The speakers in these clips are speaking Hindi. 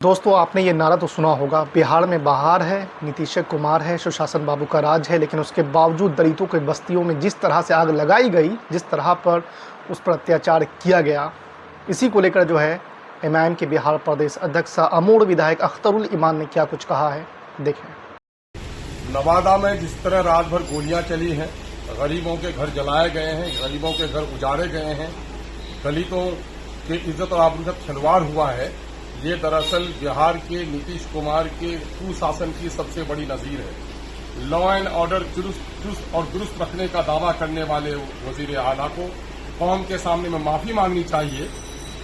दोस्तों, आपने ये नारा तो सुना होगा, बिहार में बहार है, नीतीश कुमार है, सुशासन बाबू का राज है। लेकिन उसके बावजूद दलितों के बस्तियों में जिस तरह से आग लगाई गई, जिस तरह पर उस पर अत्याचार किया गया, इसी को लेकर जो है एमआईएम के बिहार प्रदेश अध्यक्ष अमूढ़ विधायक अख्तरुल ईमान ने क्या कुछ कहा है, देखें। नवादा में जिस तरह रात भर गोलियां चली हैं, गरीबों के घर जलाए गए हैं, गरीबों के घर उजाड़े गए हैं, दलितों के इज्जत और आबरू से खिलवाड़ हुआ है, ये दरअसल बिहार के नीतीश कुमार के कुशासन की सबसे बड़ी नजीर है। लॉ एंड ऑर्डर चुस्त और दुरुस्त रखने का दावा करने वाले वजीर आला को कौम के सामने में माफी मांगनी चाहिए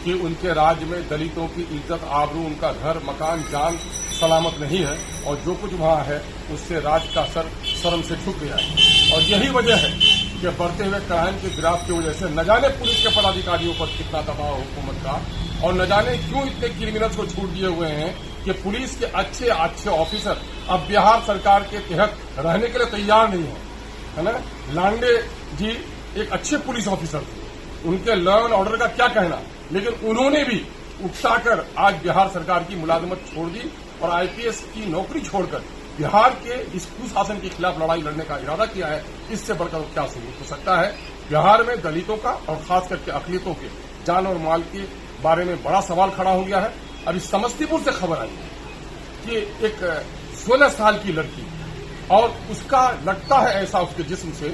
कि उनके राज्य में दलितों की इज्जत आबरू, उनका घर मकान जान सलामत नहीं है और जो कुछ वहां है उससे राज्य का सर शर्म से झुक गया है। और यही वजह है कि बढ़ते हुए क्राइम के ग्राफ की वजह से न जाने पुलिस के पदाधिकारियों पर कितना दबाव हुकूमत का, और न जाने क्यों इतने क्रिमिनल्स को छूट दिए हुए हैं कि पुलिस के अच्छे अच्छे ऑफिसर अब बिहार सरकार के तहत रहने के लिए तैयार नहीं है ना। लांडे जी एक अच्छे पुलिस ऑफिसर थे, उनके लॉ एंड ऑर्डर का क्या कहना, लेकिन उन्होंने भी उकसाकर आज बिहार सरकार की मुलाजमत छोड़ दी और आईपीएस की नौकरी छोड़कर बिहार के इस कुशासन के खिलाफ लड़ाई लड़ने का इरादा किया है। इससे बढ़कर क्या सबूत हो सकता है। बिहार में दलितों का और खास करके अकलियतों के जान और माल के बारे में बड़ा सवाल खड़ा हो गया है। अभी समस्तीपुर से खबर आई है कि एक 16 साल की लड़की, और उसका लगता है ऐसा उसके जिस्म से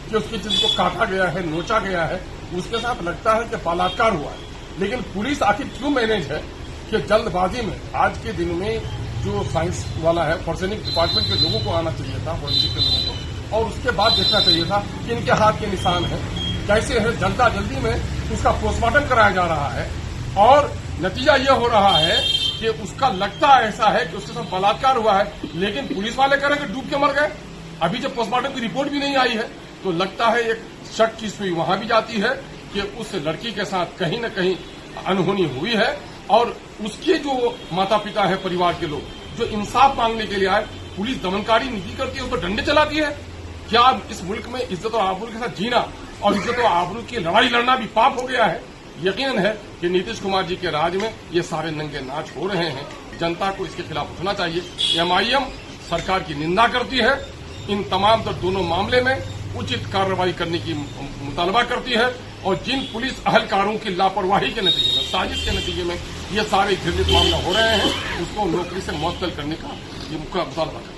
कि उसके जिस्म को काटा गया है, नोचा गया है, उसके साथ लगता है कि बलात्कार हुआ है। लेकिन पुलिस आखिर क्यों मैनेज है कि जल्दबाजी में आज के दिन में जो साइंस वाला है, फॉरेंसिक डिपार्टमेंट के लोगों को आना चाहिए था, फॉरेंसिक के लोगों को, और उसके बाद देखना चाहिए था कि इनके हाथ के निशान है कैसे है। जल्दी में उसका पोस्टमार्टम कराया जा रहा है और नतीजा ये हो रहा है कि उसका लगता ऐसा है कि उसके साथ बलात्कार हुआ है, लेकिन पुलिस वाले कह रहे हैं कि डूब के मर गए। अभी जब पोस्टमार्टम की रिपोर्ट भी नहीं आई है तो लगता है एक शक की सुई वहां भी जाती है कि उस लड़की के साथ कहीं न कहीं अनहोनी हुई है। और उसके जो माता पिता है, परिवार के लोग जो इंसाफ मांगने के लिए आए, पुलिस दमनकारी नीति करती है, उस पर डंडे चलाती है। क्या इस मुल्क में इज्जत और आबरू के साथ जीना और इज्जत और आबरू की लड़ाई लड़ना भी पाप हो गया है? यकीनन है कि नीतीश कुमार जी के राज में ये सारे नंगे नाच हो रहे हैं। जनता को इसके खिलाफ उठना चाहिए। एमआईएम सरकार की निंदा करती है, इन तमाम दोनों मामले में उचित कार्रवाई करने की मुतालबा करती है, और जिन पुलिस अहलकारों की लापरवाही के नतीजे में, साजिश के नतीजे में ये सारे घृणित मामला हो रहे हैं, उसको नौकरी से मुअत्तल करने का ये मुतालबा है।